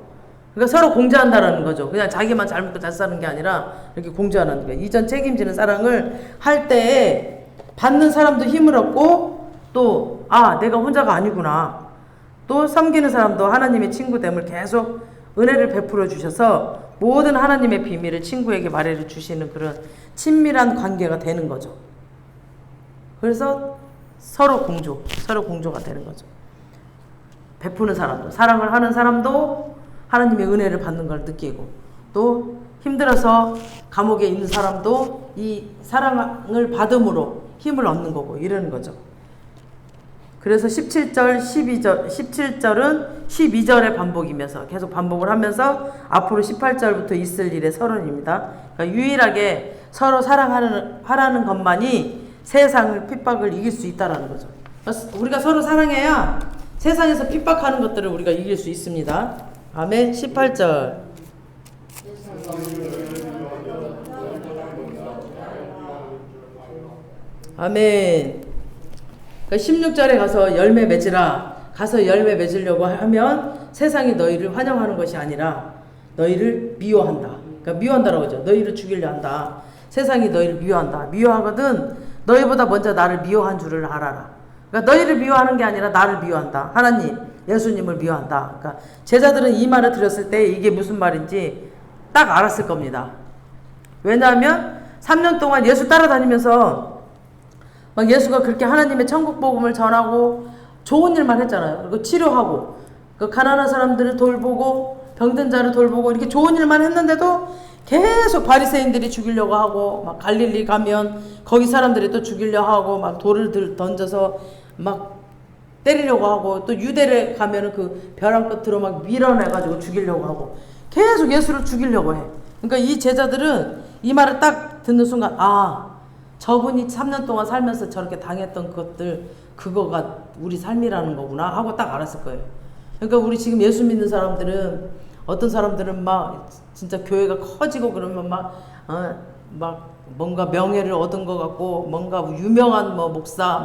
그러니까 서로 공조한다라는 거죠. 그냥 자기만 잘 먹고 잘 사는 게 아니라 이렇게 공조하는 거예요. 이전 책임지는 사랑을 할 때에 받는 사람도 힘을 얻고 또 내가 혼자가 아니구나. 또 섬기는 사람도 하나님의 친구됨을 계속 은혜를 베풀어 주셔서 모든 하나님의 비밀을 친구에게 말해 주시는 그런 친밀한 관계가 되는 거죠. 그래서 서로 공조가 되는 거죠. 베푸는 사람도, 사랑을 하는 사람도 하나님의 은혜를 받는 걸 느끼고, 또 힘들어서 감옥에 있는 사람도 이 사랑을 받음으로 힘을 얻는 거고 이러는 거죠. 그래서 17절, 17절은 12절의 반복이면서 계속 반복을 하면서 앞으로 18절부터 있을 일의 서론입니다. 그러니까 유일하게 서로 사랑하라는 것만이 세상을 핍박을 이길 수 있다라는 거죠. 우리가 서로 사랑해야 세상에서 핍박하는 것들을 우리가 이길 수 있습니다. 아멘. 18절. 아멘. 그러니까 16절에 가서 열매 맺으라. 가서 열매 맺으려고 하면 세상이 너희를 환영하는 것이 아니라 너희를 미워한다. 그러니까 미워한다라고 하죠. 너희를 죽이려 한다. 세상이 너희를 미워한다. 미워하거든 너희보다 먼저 나를 미워한 줄을 알아라. 그러니까 너희를 미워하는 게 아니라 나를 미워한다. 하나님, 예수님을 미워한다. 그러니까 제자들은 이 말을 들었을 때 이게 무슨 말인지 딱 알았을 겁니다. 왜냐하면 3년 동안 예수 따라다니면서 막 예수가 그렇게 하나님의 천국 복음을 전하고 좋은 일만 했잖아요. 그리고 치료하고 그 가난한 사람들을 돌보고 병든 자를 돌보고 이렇게 좋은 일만 했는데도 계속 바리새인들이 죽이려고 하고 막 갈릴리 가면 거기 사람들이 또 죽이려고 하고 막 돌을 던져서 막 때리려고 하고 또 유대를 가면은 그 벼랑 끝으로 막 밀어내가지고 죽이려고 하고 계속 예수를 죽이려고 해. 그러니까 이 제자들은 이 말을 딱 듣는 순간 저분이 3년 동안 살면서 저렇게 당했던 것들 그거가 우리 삶이라는 거구나 하고 딱 알았을 거예요. 그러니까 우리 지금 예수 믿는 사람들은 어떤 사람들은 막 진짜 교회가 커지고 그러면 막 뭔가 명예를 얻은 것 같고 뭔가 유명한 목사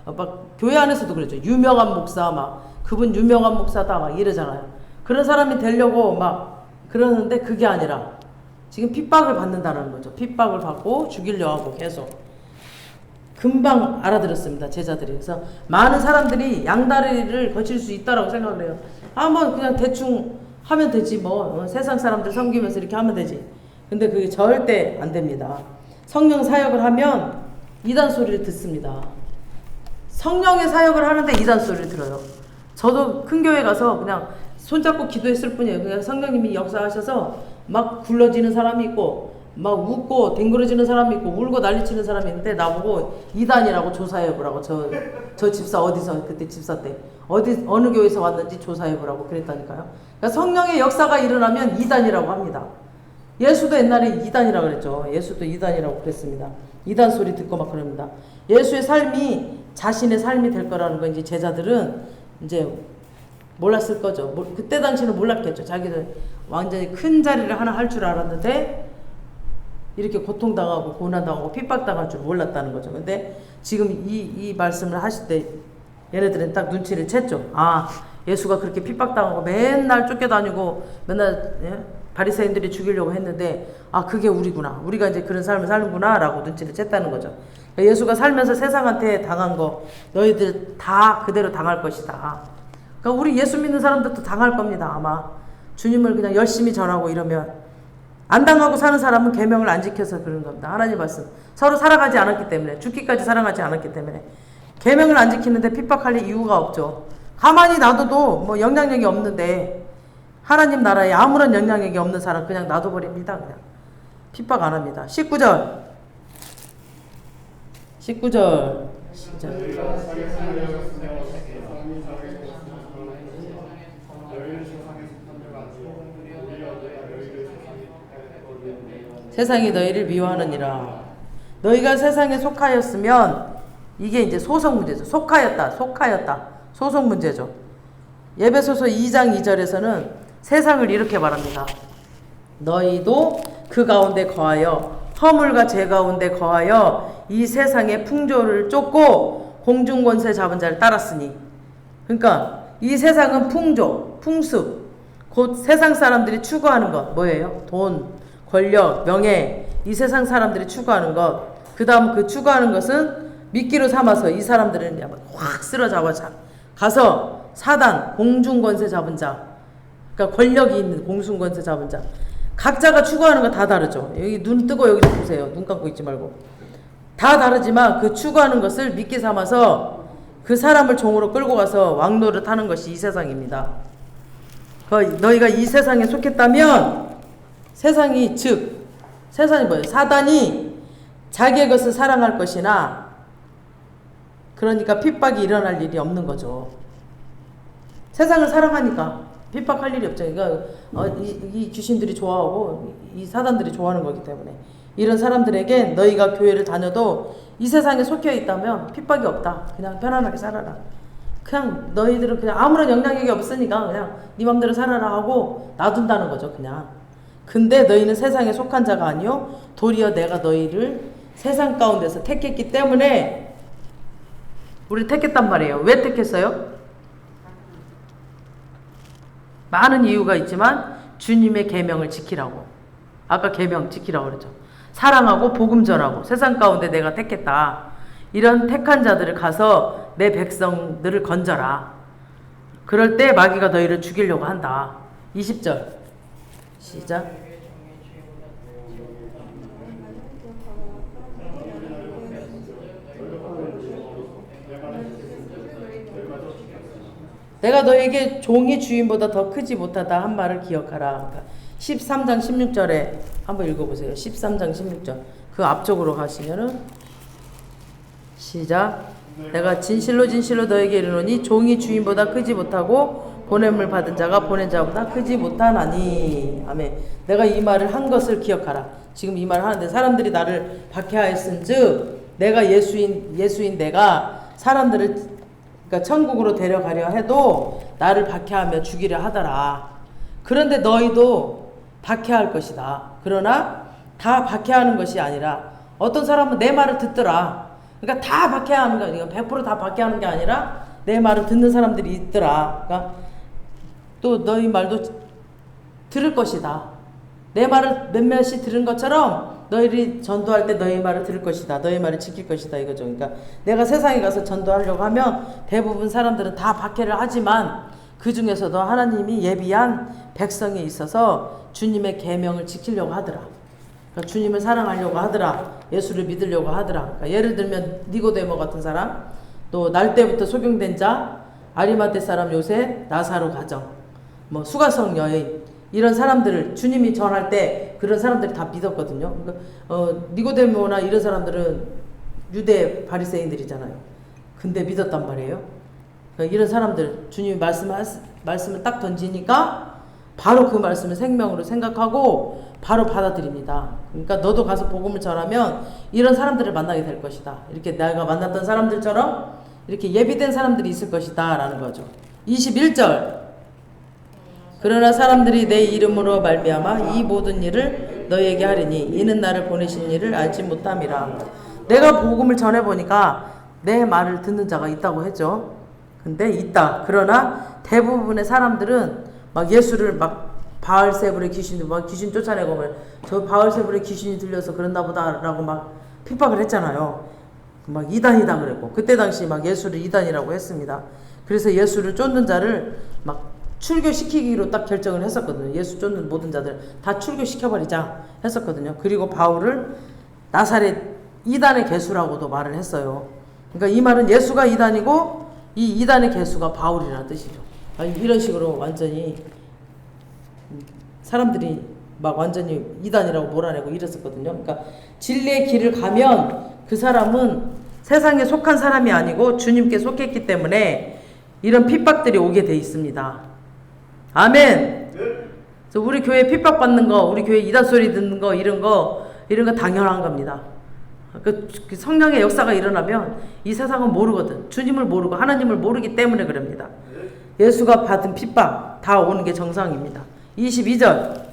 막 교회 안에서도 그랬죠. 유명한 목사 그분 유명한 목사다 막 이러잖아요. 그런 사람이 되려고 막 그러는데 그게 아니라 지금 핍박을 받는다는 거죠. 핍박을 받고 죽이려 하고 계속. 금방 알아들었습니다. 제자들이. 그래서 많은 사람들이 양다리를 거칠 수 있다라고 생각을 해요. 뭐 그냥 대충 하면 되지 세상 사람들 섬기면서 이렇게 하면 되지. 근데 그게 절대 안 됩니다. 성령 사역을 하면 이단 소리를 듣습니다. 성령의 사역을 하는데 이단 소리를 들어요. 저도 큰 교회 가서 그냥 손잡고 기도했을 뿐이에요. 그냥 성령님이 역사하셔서 막 굴러지는 사람이 있고 막 웃고 댕그러지는 사람이 있고 울고 난리치는 사람이 있는데 나보고 이단이라고 조사해보라고. 저 집사 어디서 그때 집사 때 어느 교회에서 왔는지 조사해보라고 그랬다니까요. 그러니까 성령의 역사가 일어나면 이단이라고 합니다. 예수도 옛날에 이단이라고 그랬죠. 예수도 이단이라고 그랬습니다. 이단 소리 듣고 막 그럽니다. 예수의 삶이 자신의 삶이 될 거라는 거 이제 제자들은 이제 몰랐을 거죠. 그때 당시는 몰랐겠죠. 자기들 완전히 큰 자리를 하나 할 줄 알았는데 이렇게 고통당하고 고난당하고 핍박당할 줄 몰랐다는 거죠. 근데 지금 이 말씀을 하실 때 얘네들은 딱 눈치를 챘죠. 예수가 그렇게 핍박당하고 맨날 쫓겨다니고 맨날 바리새인들이 죽이려고 했는데 그게 우리구나. 우리가 이제 그런 삶을 사는구나 라고 눈치를 챘다는 거죠. 그러니까 예수가 살면서 세상한테 당한 거 너희들 다 그대로 당할 것이다. 그러니까 우리 예수 믿는 사람들도 당할 겁니다. 아마 주님을 그냥 열심히 전하고 이러면 안 당하고 사는 사람은 계명을 안 지켜서 그런 겁니다. 하나님 말씀 서로 살아가지 않았기 때문에 죽기까지 사랑하지 않았기 때문에 계명을 안 지키는데 핍박할 이유가 없죠. 가만히 놔둬도 뭐 영향력이 없는데 하나님 나라에 아무런 영향력이 없는 사람 그냥 놔둬버립니다. 그냥 핍박 안 합니다. 19절 시작. 세상이 너희를 미워하느니라. 너희가 세상에 속하였으면 이게 이제 소속 문제죠. 속하였다. 소속 문제죠. 에베소서 2장 2절에서는 세상을 이렇게 말합니다. 너희도 그 가운데 거하여 허물과 죄 가운데 거하여 이 세상의 풍조를 쫓고 공중권세 잡은 자를 따랐으니. 그러니까 이 세상은 풍조, 풍습, 곧 세상 사람들이 추구하는 것 뭐예요? 돈, 권력, 명예, 이 세상 사람들이 추구하는 것. 그 다음 그 추구하는 것은 미끼로 삼아서 이 사람들은 확 쓸어잡아 가서 사단, 공중권세 잡은 자, 그러니까 권력이 있는 공중권세 잡은 자. 각자가 추구하는 거 다 다르죠. 여기 눈 뜨고 여기 좀 보세요. 눈 감고 있지 말고. 다 다르지만 그 추구하는 것을 미끼 삼아서 그 사람을 종으로 끌고 가서 왕노릇 하는 것이 이 세상입니다. 너희가 이 세상에 속했다면 세상이 뭐예요? 사단이 자기의 것을 사랑할 것이나 그러니까 핍박이 일어날 일이 없는 거죠. 세상을 사랑하니까 핍박할 일이 없죠. 그러니까 이 귀신들이 좋아하고 이 사단들이 좋아하는 거기 때문에 이런 사람들에게 너희가 교회를 다녀도 이 세상에 속혀 있다면 핍박이 없다. 그냥 편안하게 살아라. 그냥 너희들은 그냥 아무런 영향력이 없으니까 그냥 네 맘대로 살아라 하고 놔둔다는 거죠. 그냥. 근데 너희는 세상에 속한 자가 아니요 도리어 내가 너희를 세상 가운데서 택했기 때문에 우리 택했단 말이에요. 왜 택했어요? 많은 이유가 있지만 주님의 계명을 지키라고. 아까 계명 지키라고 그랬죠. 사랑하고 복음 전하고 세상 가운데 내가 택했다. 이런 택한 자들을 가서 내 백성들을 건져라. 그럴 때 마귀가 너희를 죽이려고 한다. 20절 시작. 내가 너에게 종이 주인보다 더 크지 못하다 한 말을 기억하라. 13장 16절에 한번 읽어보세요. 13장 16절 그 앞쪽으로 가시면은 시작. 내가 진실로 너에게 이르노니 종이 주인보다 크지 못하고 보냄을 받은 자가 보낸 자보다 크지 못하나니. 아멘. 내가 이 말을 한 것을 기억하라. 지금 이 말을 하는데 사람들이 나를 박해하였은즉 내가 예수인 내가 사람들을 그러니까 천국으로 데려가려 해도 나를 박해하며 죽이려 하더라. 그런데 너희도 박해할 것이다. 그러나 다 박해하는 것이 아니라 어떤 사람은 내 말을 듣더라. 그러니까 다 박해하는 거 아니야. 100%다 박해하는 게 아니라 내 말을 듣는 사람들이 있더라. 그러니까 또 너희 말도 들을 것이다. 내 말을 몇몇이 들은 것처럼 너희들이 전도할 때 너희 말을 들을 것이다. 너희 말을 지킬 것이다. 이거죠. 그러니까 내가 세상에 가서 전도하려고 하면 대부분 사람들은 다 박해를 하지만 그 중에서도 하나님이 예비한 백성이 있어서 주님의 계명을 지키려고 하더라. 그러니까 주님을 사랑하려고 하더라. 예수를 믿으려고 하더라. 그러니까 예를 들면 니고데모 같은 사람, 또 날 때부터 소경된 자, 아리마대 사람 요셉, 나사로 가정, 뭐 수가성 여인, 이런 사람들을 주님이 전할 때 그런 사람들이 다 믿었거든요. 그러니까 니고데모나 이런 사람들은 유대 바리새인들이잖아요. 근데 믿었단 말이에요. 그러니까 이런 사람들 주님이 말씀을 딱 던지니까 바로 그 말씀을 생명으로 생각하고 바로 받아들입니다. 그러니까 너도 가서 복음을 전하면 이런 사람들을 만나게 될 것이다. 이렇게 내가 만났던 사람들처럼 이렇게 예비된 사람들이 있을 것이다 라는 거죠. 21절 그러나 사람들이 내 이름으로 말미암아 이 모든 일을 너희에게 하리니 이는 나를 보내신 일을 알지 못함이라. 내가 복음을 전해보니까 내 말을 듣는 자가 있다고 했죠. 근데 있다. 그러나 대부분의 사람들은 막 예수를 막 바알세불의 귀신이 막 귀신 쫓아내고 저 바알세불의 귀신이 들려서 그랬나 보다라고 막 핍박을 했잖아요. 막 이단이다 그랬고 그때 당시 막 예수를 이단이라고 했습니다. 그래서 예수를 쫓는 자를 막 출교시키기로 딱 결정을 했었거든요. 예수 쫓는 모든 자들 다 출교시켜버리자 했었거든요. 그리고 바울을 나사렛 이단의 개수라고도 말을 했어요. 그러니까 이 말은 예수가 이단이고 이 이단의 개수가 바울이라는 뜻이죠. 이런 식으로 완전히 사람들이 막 완전히 이단이라고 몰아내고 이랬었거든요. 그러니까 진리의 길을 가면 그 사람은 세상에 속한 사람이 아니고 주님께 속했기 때문에 이런 핍박들이 오게 돼 있습니다. 아멘. 그래서 우리 교회 핍박받는 거, 우리 교회 이단 소리 듣는 거 이런 거 당연한 겁니다. 그 성령의 역사가 일어나면 이 세상은 모르거든. 주님을 모르고 하나님을 모르기 때문에 그럽니다. 예수가 받은 핍박 다 오는 게 정상입니다. 22절.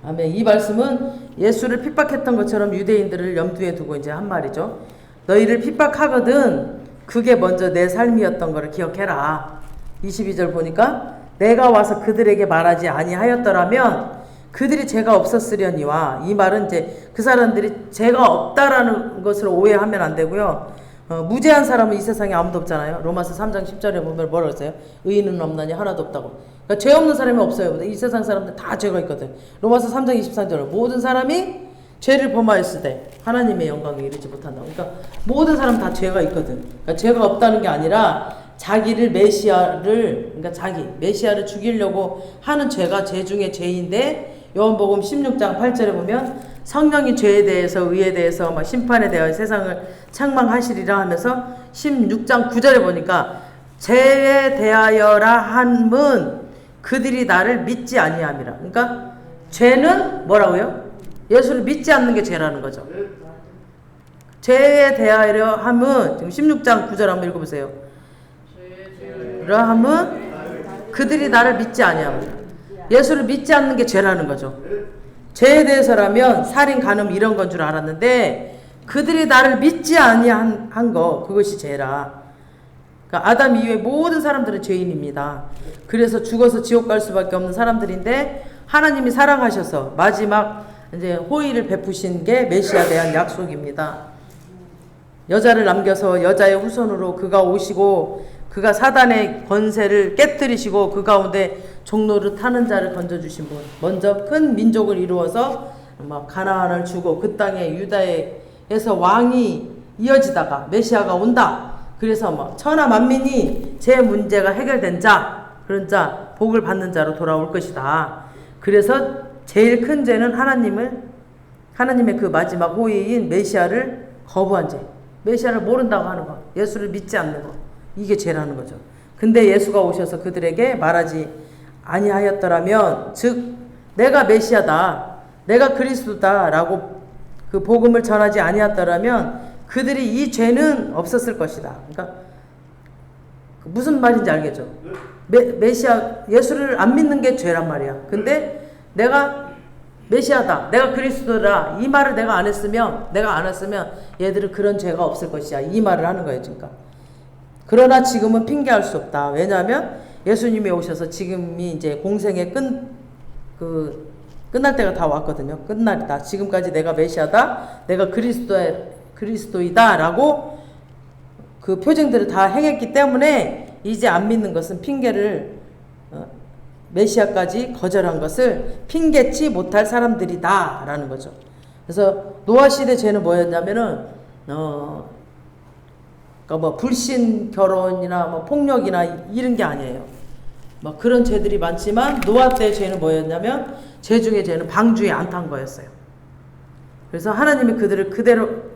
아멘. 이 말씀은 예수를 핍박했던 것처럼 유대인들을 염두에 두고 이제 한 말이죠. 너희를 핍박하거든 그게 먼저 내 삶이었던 것을 기억해라. 22절 보니까 내가 와서 그들에게 말하지 아니하였더라면 그들이 죄가 없었으려니와, 이 말은 이제 그 사람들이 죄가 없다라는 것을 오해하면 안 되고요. 무죄한 사람은 이 세상에 아무도 없잖아요. 로마서 3장 10절에 보면 뭐라고 했어요? 의인은 없나니 하나도 없다고. 그러니까 죄 없는 사람이 없어요. 이 세상 사람들 다 죄가 있거든. 로마서 3장 23절 모든 사람이 죄를 범하였을 때 하나님의 영광에 이르지 못한다. 그러니까 모든 사람 다 죄가 있거든. 그러니까 죄가 없다는 게 아니라 자기를 그러니까 메시아를 죽이려고 하는 죄가 죄 중에 죄인데, 요한복음 16장 8절에 보면 성령이 죄에 대해서 의에 대해서 막 심판에 대하여 세상을 책망하시리라 하면서 16장 9절에 보니까 죄에 대하여라 함은 그들이 나를 믿지 아니함이라. 그러니까 죄는 뭐라고요? 예수를 믿지 않는 게 죄라는 거죠. 죄에 대하여 함은 지금 16장 9절 한번 읽어보세요. 함은 그들이 나를 믿지 아니함이라. 예수를 믿지 않는 게 죄라는 거죠. 죄에 대해서라면 살인, 간음 이런 건 줄 알았는데 그들이 나를 믿지 아니한 거, 그것이 죄라. 그러니까 아담 이후에 모든 사람들은 죄인입니다. 그래서 죽어서 지옥 갈 수밖에 없는 사람들인데 하나님이 사랑하셔서 마지막 이제 호의를 베푸신 게 메시아에 대한 약속입니다. 여자를 남겨서 여자의 후손으로 그가 오시고 그가 사단의 권세를 깨뜨리시고 그 가운데 종로를 타는 자를 건져주신 분. 먼저 큰 민족을 이루어서 가나안을 주고 그 땅에 유다에서 왕이 이어지다가 메시아가 온다. 그래서 천하 만민이 제 문제가 해결된 자, 그런 자, 복을 받는 자로 돌아올 것이다. 그래서 제일 큰 죄는 하나님의 그 마지막 호의인 메시아를 거부한 죄. 메시아를 모른다고 하는 거. 예수를 믿지 않는 거. 이게 죄라는 거죠. 근데 예수가 오셔서 그들에게 말하지 아니하였더라면, 즉 내가 메시아다, 내가 그리스도다 라고 그 복음을 전하지 아니하였더라면 그들이 이 죄는 없었을 것이다. 그러니까 무슨 말인지 알겠죠? 메시아, 예수를 안 믿는 게 죄란 말이야. 근데 내가 메시아다, 내가 그리스도다, 이 말을 내가 안 했으면 얘들은 그런 죄가 없을 것이야. 이 말을 하는 거예요. 그러니까. 그러나 지금은 핑계할 수 없다. 왜냐하면 예수님이 오셔서 지금이 이제 공생의 끝날 때가 다 왔거든요. 끝날이다. 지금까지 내가 메시아다, 내가 그리스도이다 라고 그 표징들을 다 행했기 때문에 이제 안 믿는 것은 핑계를, 메시아까지 거절한 것을 핑계치 못할 사람들이다 라는 거죠. 그래서 노아 시대 죄는 뭐였냐면은 그러니까 불신 결혼이나 폭력이나 이런 게 아니에요. 그런 죄들이 많지만 노아 때 죄는 뭐였냐면, 죄 중에 죄는 방주에 안 탄 거였어요. 그래서 하나님이 그들을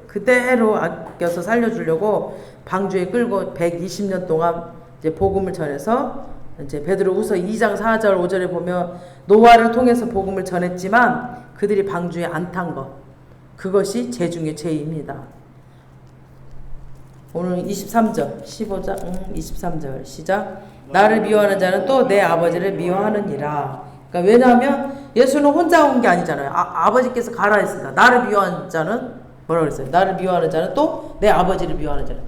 그대로 아껴서 살려주려고 방주에 끌고 120년 동안 이제 복음을 전해서, 이제 베드로후서 2장 4절 5절에 보면 노아를 통해서 복음을 전했지만 그들이 방주에 안 탄 것, 그것이 죄 중에 죄입니다. 오늘 23절, 15장 23절 시작. 나를 미워하는 자는 또 내 아버지를 미워하느니라. 그러니까 왜냐하면 예수는 혼자 온 게 아니잖아요. 아버지께서 가라 했습니다. 나를 미워하는 자는 뭐라고 그랬어요? 나를 미워하는 자는 또 내 아버지를 미워하는 자는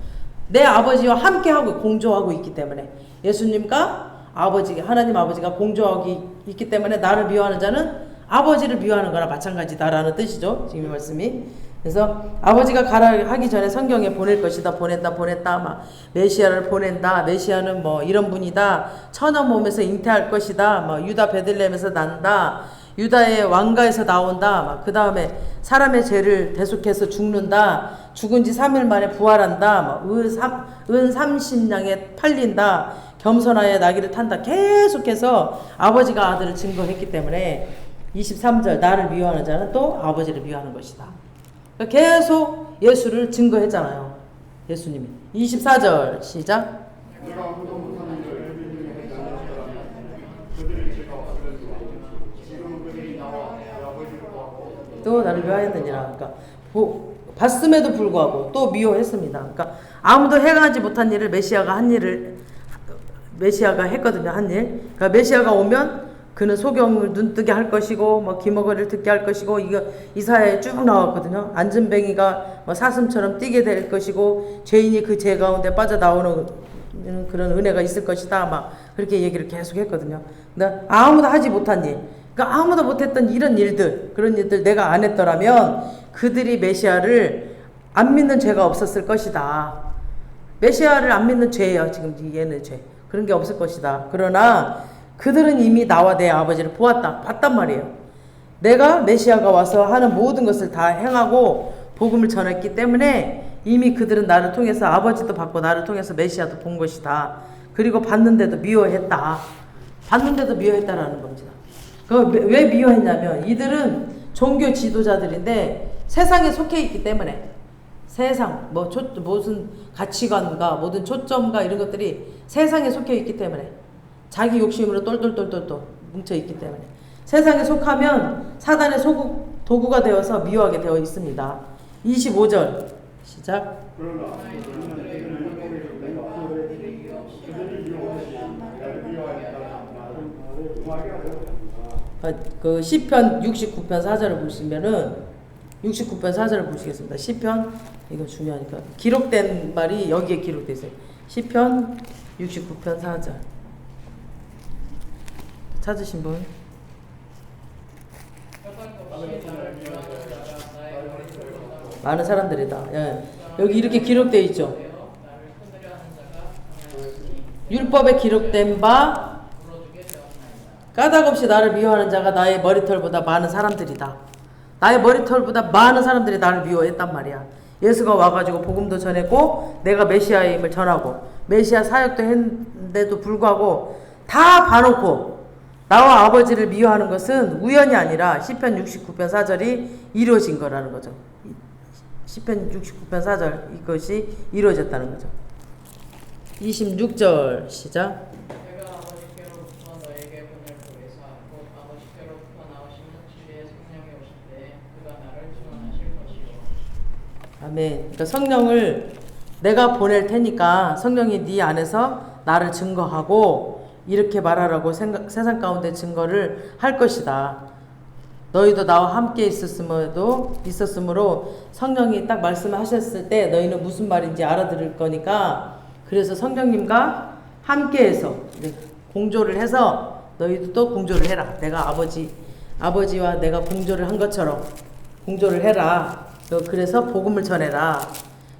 내 아버지와 함께하고 공조하고 있기 때문에 예수님과 아버지 하나님 아버지가 공조하고 있기 때문에 나를 미워하는 자는 아버지를 미워하는 거나 마찬가지다라는 뜻이죠. 지금 이 말씀이. 그래서 아버지가 가라 하기 전에 성경에 보낼 것이다. 보냈다. 막 메시아를 보낸다. 메시아는 뭐 이런 분이다. 천하 몸에서 잉태할 것이다. 뭐 유다 베들레헴에서 난다. 유다의 왕가에서 나온다. 막 그 다음에 사람의 죄를 대속해서 죽는다. 죽은 지 3일 만에 부활한다. 막 은 30냥에 팔린다. 겸손하여 나귀를 탄다. 계속해서 아버지가 아들을 증거했기 때문에 23절 나를 미워하는 자는 또 아버지를 미워하는 것이다. 그러니까 계속 예수를 증거했잖아요. 예수님이. 24절 시작. 또 나를 미워하였느니라. 그러니까 봤음에도 불구하고 또 미워했습니다. 그러니까 아무도 행하지 못한 일을 메시아가 했거든요. 한 일. 그러니까 메시아가 오면 그는 소경을 눈뜨게 할 것이고 뭐 기머거리를 듣게 할 것이고 이사야에 쭉 나왔거든요. 앉은뱅이가 뭐 사슴처럼 뛰게 될 것이고 죄인이 그 죄 가운데 빠져나오는 그런 은혜가 있을 것이다. 막 그렇게 얘기를 계속 했거든요. 근데 아무도 하지 못한 일. 그러니까 아무도 못했던 이런 일들, 그런 일들 내가 안 했더라면 그들이 메시아를 안 믿는 죄가 없었을 것이다. 메시아를 안 믿는 죄예요. 지금 얘는 죄. 그런 게 없을 것이다. 그러나 그들은 이미 나와 내 아버지를 봤단 말이에요. 내가 메시아가 와서 하는 모든 것을 다 행하고 복음을 전했기 때문에 이미 그들은 나를 통해서 아버지도 받고 나를 통해서 메시아도 본 것이다. 그리고 봤는데도 미워했다. 봤는데도 미워했다라는 겁니다. 왜 미워했냐면 이들은 종교 지도자들인데 세상에 속해 있기 때문에 세상 무슨 가치관과 모든 초점과 이런 것들이 세상에 속해 있기 때문에 자기 욕심으로 똘똘똘똘 뭉쳐 있기 때문에 세상에 속하면 사단의 도구가 되어서 미워하게 되어 있습니다. 25절 시작. 그 시편 69편 4절을 보시면은 69편 4절을 보시겠습니다. 시편 이거 중요하니까 기록된 말이 여기에 기록되어 있어요. 시편 69편 4절 찾으신 분? 많은 사람들이다. 예. 여기 이렇게 기록되어 있죠. 율법에 기록된 바 까닭없이 나를 미워하는 자가 나의 머리털보다 많은 사람들이다. 나의 머리털보다 많은 사람들이 나를 미워했단 말이야. 예수가 와가지고 복음도 전했고 내가 메시아임을 전하고 메시아 사역도 했는데도 불구하고 다 봐놓고 나와 아버지를 미워하는 것은 우연이 아니라 시편 69편 4절이 이루어진 거라는 거죠. 시편 69편 4절 이것이 이루어졌다는 거죠. 26절 시작. 내가 아버지께로부터 너에게 보낼 보혜사 곧 아버지께로부터 나오시는 진리의 성령이 오신데 그가 나를 증언하실 것이요. 아멘. 그러니까 성령을 내가 보낼 테니까 성령이 네 안에서 나를 증거하고 이렇게 말하라고 세상 가운데 증거를 할 것이다. 너희도 나와 함께 있었으므로 성령이 딱 말씀하셨을 때 너희는 무슨 말인지 알아들을 거니까 그래서 성령님과 함께해서 공조를 해서 너희도 또 공조를 해라. 내가 아버지와 내가 공조를 한 것처럼 공조를 해라. 그래서 복음을 전해라.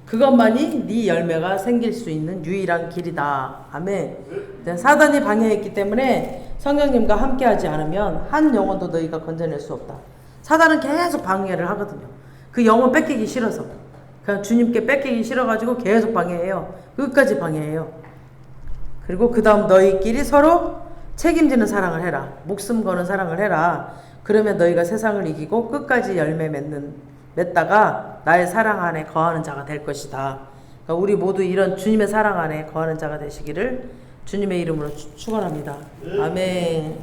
그것만이 네 열매가 생길 수 있는 유일한 길이다. 아멘. 사단이 방해했기 때문에 성령님과 함께하지 않으면 한 영혼도 너희가 건져낼 수 없다. 사단은 계속 방해를 하거든요. 그 영혼 뺏기기 싫어서. 그냥 주님께 뺏기기 싫어가지고 계속 방해해요. 끝까지 방해해요. 그리고 그 다음 너희끼리 서로 책임지는 사랑을 해라. 목숨 거는 사랑을 해라. 그러면 너희가 세상을 이기고 끝까지 열매 맺다가 나의 사랑 안에 거하는 자가 될 것이다. 그러니까 우리 모두 이런 주님의 사랑 안에 거하는 자가 되시기를 주님의 이름으로 축원합니다. 아멘.